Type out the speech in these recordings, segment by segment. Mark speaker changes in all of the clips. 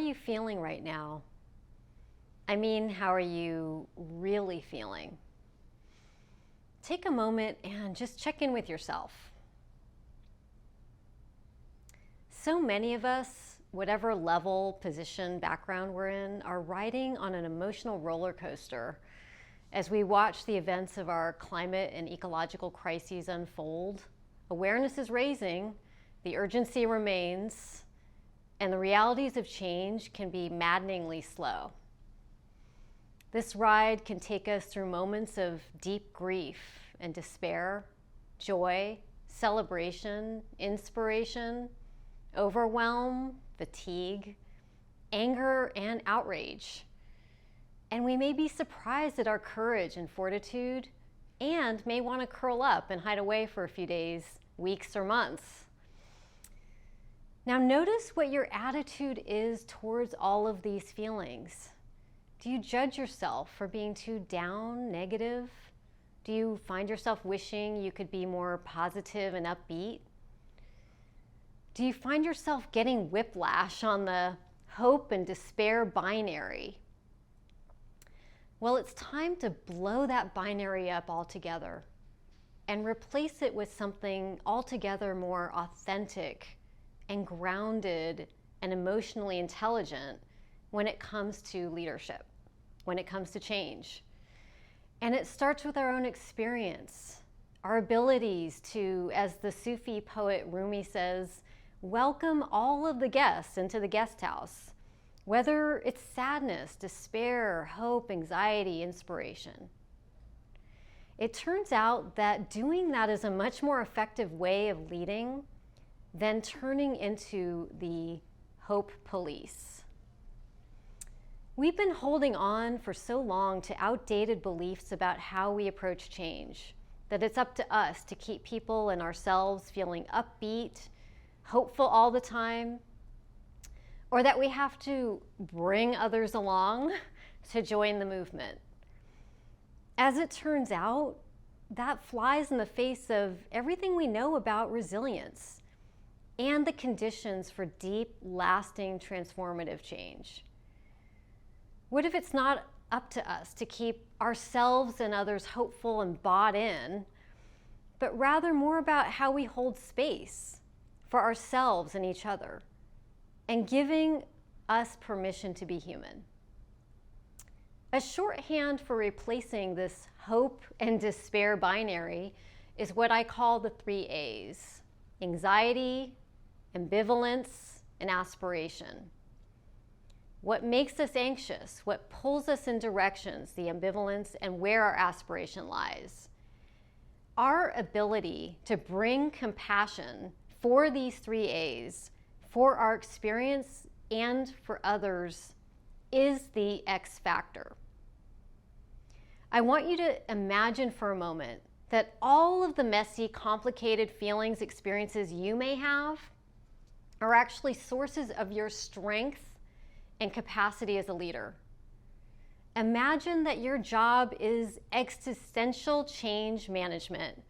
Speaker 1: you feeling right now? I mean, how are you really feeling? Take a moment and just check in with yourself. So many of us, whatever level, position, background we're in, are riding on an emotional roller coaster as we watch the events of our climate and ecological crises unfold. Awareness is raising, the urgency remains, and the realities of change can be maddeningly slow. This ride can take us through moments of deep grief and despair, joy, celebration, inspiration, overwhelm, fatigue, anger, and outrage. And we may be surprised at our courage and fortitude, and may want to curl up and hide away for a few days, weeks, or months. Now notice what your attitude is towards all of these feelings. Do you judge yourself for being too down, negative? Do you find yourself wishing you could be more positive and upbeat? Do you find yourself getting whiplash on the hope and despair binary? Well, it's time to blow that binary up altogether and replace it with something altogether more authentic and grounded and emotionally intelligent when it comes to leadership, when it comes to change. And it starts with our own experience, our abilities to, as the Sufi poet Rumi says, welcome all of the guests into the guest house, whether it's sadness, despair, hope, anxiety, inspiration. It turns out that doing that is a much more effective way of leading than turning into the hope police. We've been holding on for so long to outdated beliefs about how we approach change, that it's up to us to keep people and ourselves feeling upbeat, hopeful all the time, or that we have to bring others along to join the movement. As it turns out, that flies in the face of everything we know about resilience and the conditions for deep, lasting, transformative change. What if it's not up to us to keep ourselves and others hopeful and bought in, but rather more about how we hold space for ourselves and each other, and giving us permission to be human? A shorthand for replacing this hope and despair binary is what I call the 3 A's: anxiety, ambivalence, and aspiration. What makes us anxious, what pulls us in directions, the ambivalence, and where our aspiration lies. Our ability to bring compassion for these 3 A's, for our experience and for others, is the X factor. I want you to imagine for a moment that all of the messy, complicated feelings, experiences you may have are actually sources of your strength and capacity as a leader. Imagine that your job is existential change management,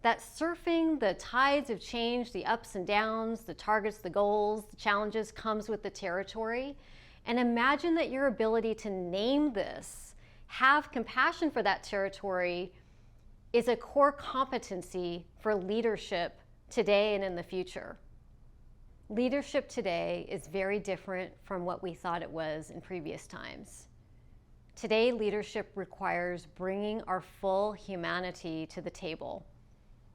Speaker 1: that surfing the tides of change, the ups and downs, the targets, the goals, the challenges comes with the territory. And imagine that your ability to name this, have compassion for that territory, is a core competency for leadership today and in the future. Leadership today is very different from what we thought it was in previous times. Today, leadership requires bringing our full humanity to the table.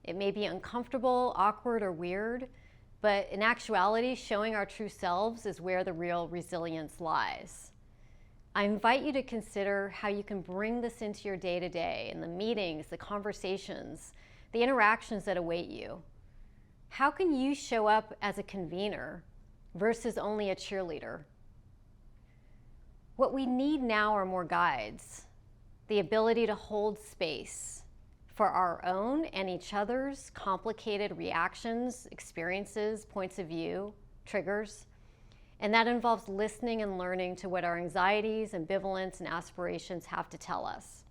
Speaker 1: It may be uncomfortable, awkward, or weird, but in actuality, showing our true selves is where the real resilience lies. I invite you to consider how you can bring this into your day-to-day, in the meetings, the conversations, the interactions that await you. How can you show up as a convener versus only a cheerleader? What we need now are more guides, the ability to hold space for our own and each other's complicated reactions, experiences, points of view, triggers. And that involves listening and learning to what our anxieties, ambivalence, and aspirations have to tell us.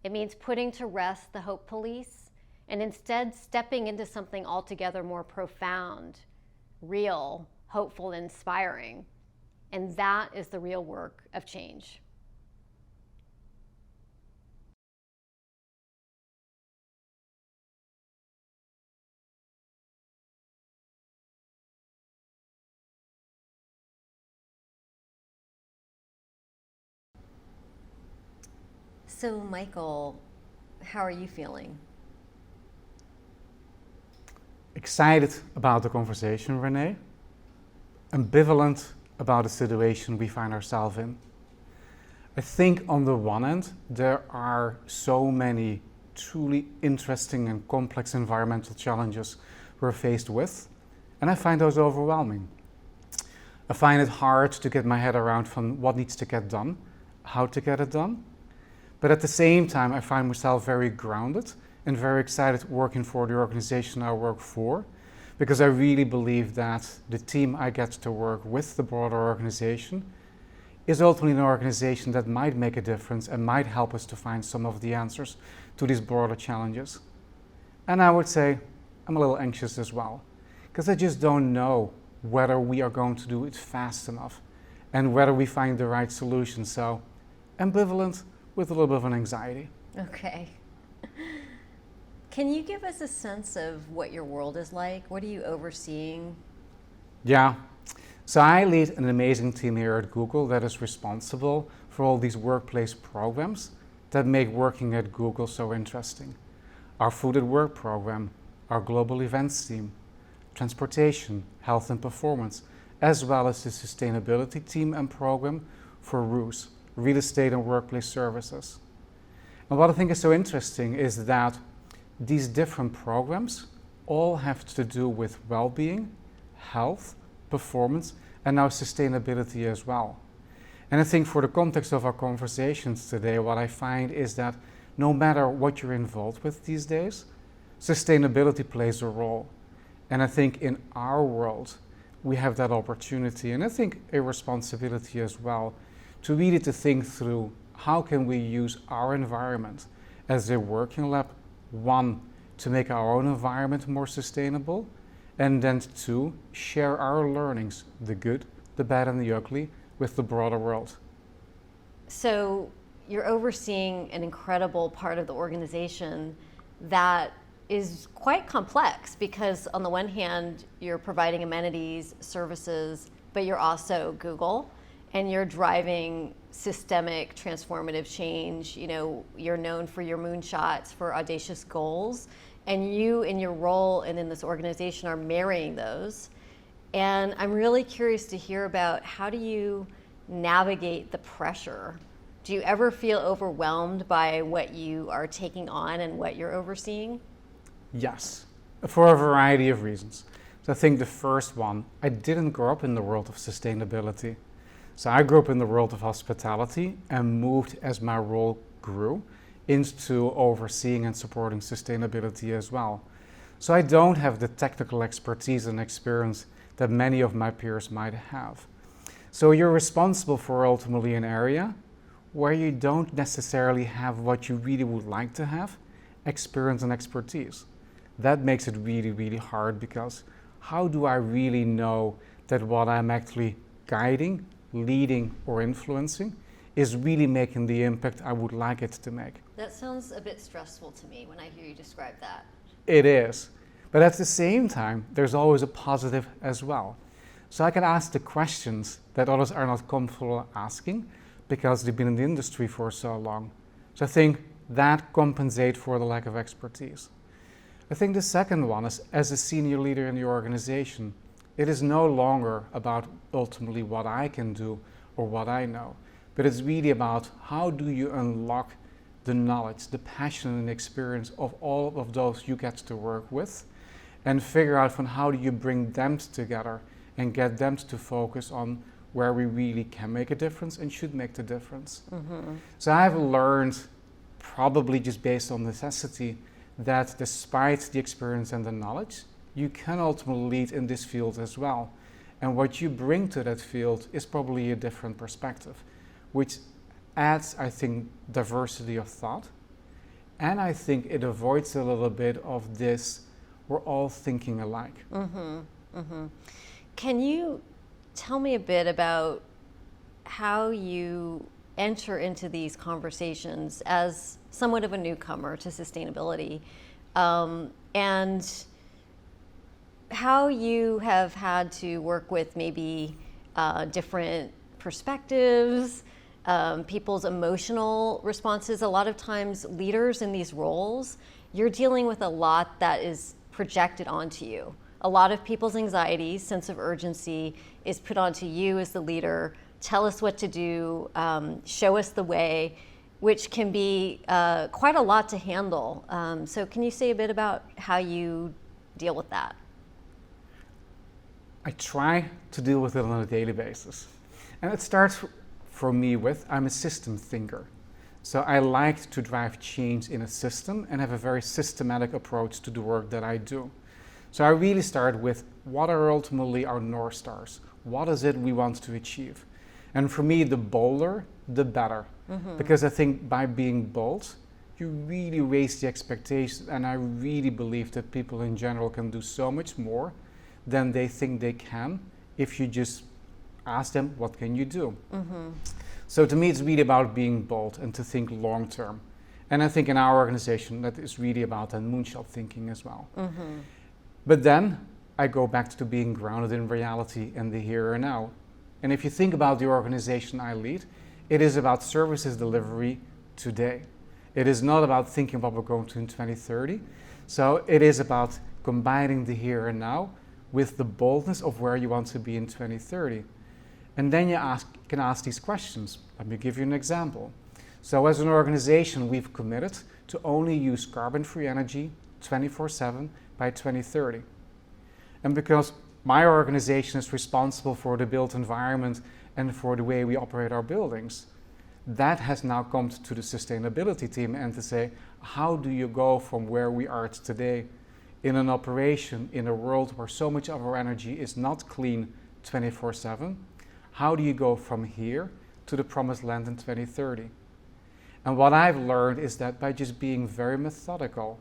Speaker 1: It means putting to rest the hope police and instead stepping into something altogether more profound, real, hopeful, and inspiring. And that is the real work of change. So, Michael, how are you feeling?
Speaker 2: Excited about the conversation, Renee. Ambivalent about the situation we find ourselves in. I think on the one hand, there are so many truly interesting and complex environmental challenges we're faced with, and I find those overwhelming. I find it hard to get my head around from what needs to get done, how to get it done. But at the same time, I find myself very grounded and very excited working for the organization I work for, because I really believe that the team I get to work with, the broader organization, is ultimately an organization that might make a difference and might help us to find some of the answers to these broader challenges. And I would say I'm a little anxious as well, because I just don't know whether we are going to do it fast enough and whether we find the right solution. So ambivalent with a little bit of an anxiety.
Speaker 1: Okay. Can you give us a sense of what your world is like? What are you overseeing?
Speaker 2: Yeah. So I lead an amazing team here at Google that is responsible for all these workplace programs that make working at Google so interesting. Our Food at Work program, our global events team, transportation, health and performance, as well as the sustainability team and program for RUS, real estate and workplace services. And what I think is so interesting is that these different programs all have to do with well-being, health, performance, and now sustainability as well. And I think for the context of our conversations today, what I find is that no matter what you're involved with these days, sustainability plays a role. And I think in our world, we have that opportunity, and I think a responsibility as well, to really to think through how can we use our environment as a working lab, one, to make our own environment more sustainable, and then two, share our learnings, the good, the bad, and the ugly, with the broader world.
Speaker 1: So you're overseeing an incredible part of the organization that is quite complex, because on the one hand, you're providing amenities, services, but you're also Google, and you're driving systemic transformative change. You know, you're known for your moonshots, for audacious goals, and you in your role and in this organization are marrying those. And I'm really curious to hear about, how do you navigate the pressure? Do you ever feel overwhelmed by what you are taking on and what you're overseeing?
Speaker 2: Yes, for a variety of reasons. So I think the first one, I didn't grow up in the world of sustainability. So I grew up in the world of hospitality and moved as my role grew into overseeing and supporting sustainability as well. So I don't have the technical expertise and experience that many of my peers might have. So you're responsible for ultimately an area where you don't necessarily have what you really would like to have, experience and expertise. That makes it really, really hard, because how do I really know that what I'm actually guiding, leading, or influencing is really making the impact I would like it to make?
Speaker 1: That sounds a bit stressful to me when I hear you describe that.
Speaker 2: It is. But at the same time, there's always a positive as well. So I can ask the questions that others are not comfortable asking because they've been in the industry for so long. So I think that compensates for the lack of expertise. I think the second one is, as a senior leader in the organization, it is no longer about ultimately what I can do or what I know, but it's really about how do you unlock the knowledge, the passion and experience of all of those you get to work with, and figure out from how do you bring them together and get them to focus on where we really can make a difference and should make the difference. Mm-hmm. So I've learned, probably just based on necessity, that despite the experience and the knowledge, you can ultimately lead in this field as well. And what you bring to that field is probably a different perspective, which adds, I think, diversity of thought. And I think it avoids a little bit of this, we're all thinking alike.
Speaker 1: Mm-hmm. Mm-hmm. Can you tell me a bit about how you enter into these conversations as somewhat of a newcomer to sustainability, and how you have had to work with maybe different perspectives, people's emotional responses. A lot of times leaders in these roles, you're dealing with a lot that is projected onto you. A lot of people's anxiety, sense of urgency is put onto you as the leader. Tell us what to do, show us the way, which can be quite a lot to handle. So can you say a bit about how you deal with that?
Speaker 2: I try to deal with it on a daily basis. And it starts for me with, I'm a system thinker. So I like to drive change in a system and have a very systematic approach to the work that I do. So I really start with, what are ultimately our North Stars? What is it we want to achieve? And for me, the bolder, the better. Because I think by being bold, you really raise the expectations. And I really believe that people in general can do so much more than they think they can if you just ask them, what can you do? So to me, it's really about being bold and to think long term. And I think in our organization, that is really about that moonshot thinking as well. But then I go back to being grounded in reality and the here and now. And if you think about the organization I lead, it is about services delivery today. It is not about thinking what we're going to in 2030. So it is about combining the here and now with the boldness of where you want to be in 2030. And then you can ask these questions. Let me give you an example. So as an organization, we've committed to only use carbon-free energy 24/7 by 2030. And because my organization is responsible for the built environment and for the way we operate our buildings, that has now come to the sustainability team and to say, how do you go from where we are today in an operation in a world where so much of our energy is not clean 24/7? How do you go from here to the promised land in 2030? And what I've learned is that by just being very methodical,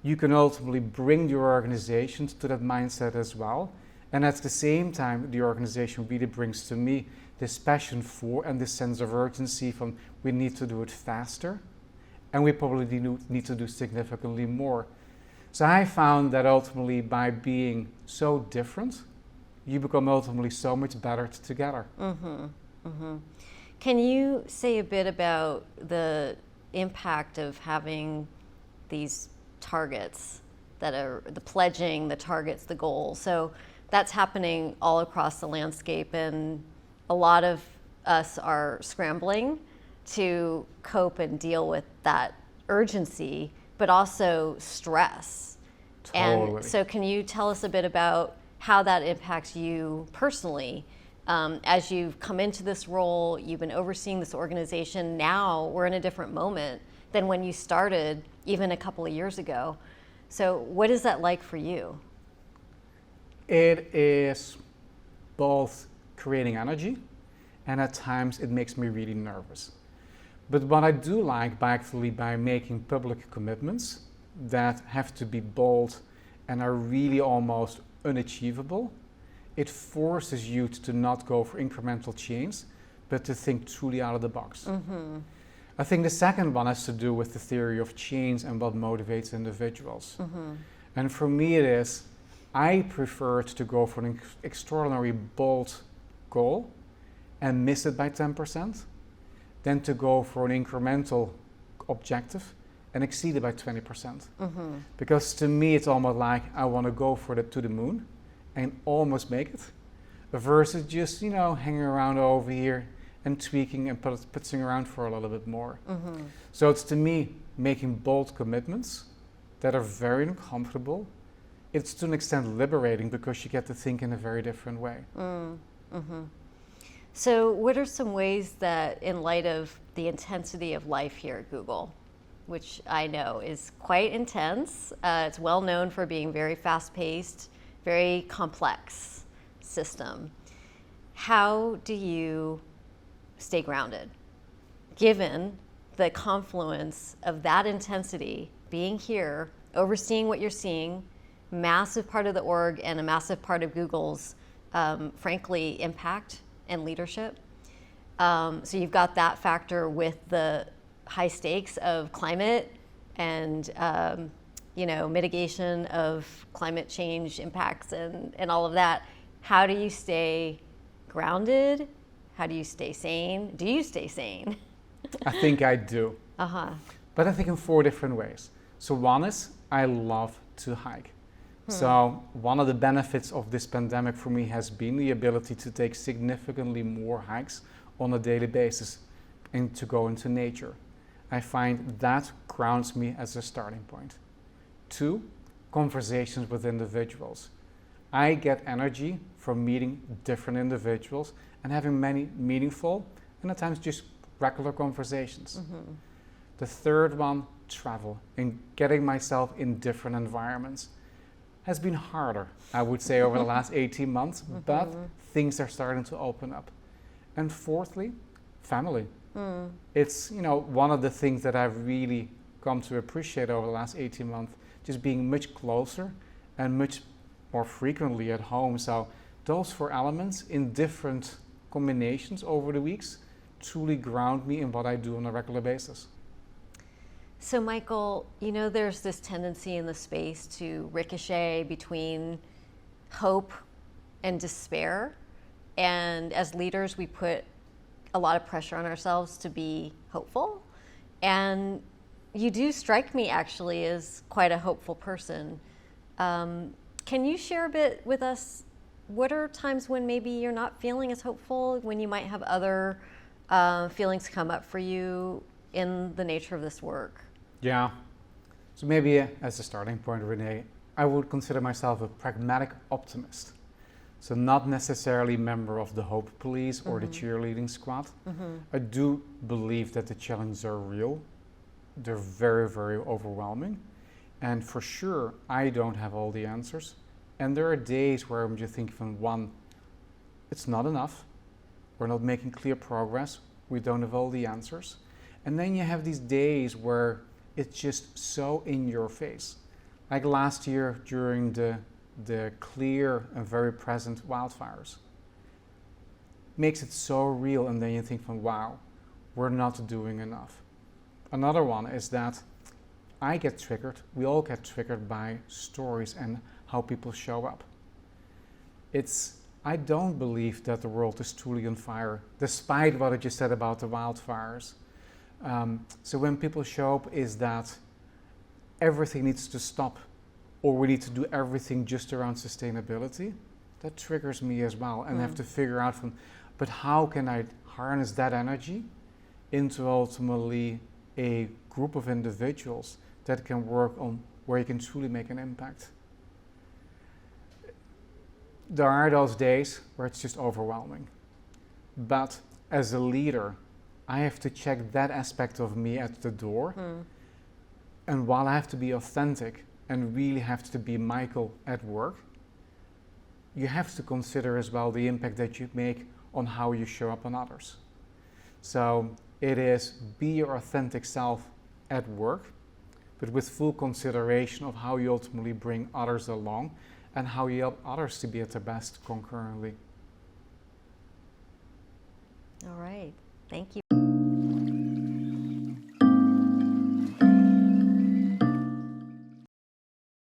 Speaker 2: you can ultimately bring your organizations to that mindset as well. And at the same time, the organization really brings to me this passion for and this sense of urgency from, we need to do it faster, and we probably need to do significantly more. So I found that ultimately by being so different, you become ultimately so much better together.
Speaker 1: Can you say a bit about the impact of having these targets that are the pledging, the targets, the goals? So that's happening all across the landscape, and a lot of us are scrambling to cope and deal with that urgency, but also stress.
Speaker 2: Totally.
Speaker 1: And so can you tell us a bit about how that impacts you personally? As you've come into this role, you've been overseeing this organization. Now we're in a different moment than when you started even a couple of years ago. So what is that like for you?
Speaker 2: It is both creating energy, and at times it makes me really nervous. But what I do like by making public commitments that have to be bold and are really almost unachievable, it forces you to not go for incremental change, but to think truly out of the box. I think the second one has to do with the theory of change and what motivates individuals. And for me it is, I preferred to go for an extraordinary bold goal and miss it by 10%, than to go for an incremental objective and exceed it by 20%. Because to me it's almost like I want to go for to the moon and almost make it, versus just hanging around over here and tweaking and putzing around for a little bit more. So it's to me making bold commitments that are very uncomfortable. It's to an extent liberating because you get to think in a very different way.
Speaker 1: So what are some ways that, in light of the intensity of life here at Google, which I know is quite intense, it's well known for being very fast-paced, very complex system, how do you stay grounded given the confluence of that intensity, being here, overseeing what you're seeing, massive part of the org and a massive part of Google's, frankly, impact and leadership? So you've got that factor with the high stakes of climate and mitigation of climate change impacts and all of that. How do you stay grounded? How do you stay sane? Do you stay sane?
Speaker 2: I think I do.
Speaker 1: Uh-huh.
Speaker 2: But I think in 4 different ways. So one is I love to hike. So one of the benefits of this pandemic for me has been the ability to take significantly more hikes on a daily basis and to go into nature. I find that grounds me as a starting point. 2, conversations with individuals. I get energy from meeting different individuals and having many meaningful and at times just regular conversations. The third one, travel and getting myself in different environments has been harder, I would say, over the last 18 months, but things are starting to open up. And fourthly, family. It's, one of the things that I've really come to appreciate over the last 18 months, just being much closer and much more frequently at home. So those 4 elements in different combinations over the weeks truly ground me in what I do on a regular basis.
Speaker 1: So Michiel, there's this tendency in the space to ricochet between hope and despair. And as leaders, we put a lot of pressure on ourselves to be hopeful. And you do strike me actually as quite a hopeful person. Can you share a bit with us? What are times when maybe you're not feeling as hopeful, when you might have other feelings come up for you in the nature of this work?
Speaker 2: Yeah. So maybe as a starting point, Renee, I would consider myself a pragmatic optimist. So not necessarily member of the hope police or the cheerleading squad. I do believe that the challenges are real. They're very, very overwhelming. And for sure, I don't have all the answers. And there are days where I'm just thinking, one, it's not enough. We're not making clear progress. We don't have all the answers. And then you have these days where it's just so in your face. Like last year during the clear and very present wildfires. Makes it so real, and then you think wow, we're not doing enough. Another one is that I get triggered, we all get triggered by stories and how people show up. I don't believe that the world is truly on fire, despite what I just said about the wildfires. So when people show up, is that everything needs to stop, or we need to do everything just around sustainability, that triggers me as well. And I have to figure out but how can I harness that energy into ultimately a group of individuals that can work on where you can truly make an impact. There are those days where it's just overwhelming. But as a leader, I have to check that aspect of me at the door. And while I have to be authentic and really have to be Michiel at work, you have to consider as well the impact that you make on how you show up on others. So it is be your authentic self at work, but with full consideration of how you ultimately bring others along and how you help others to be at their best concurrently.
Speaker 1: All right, thank you.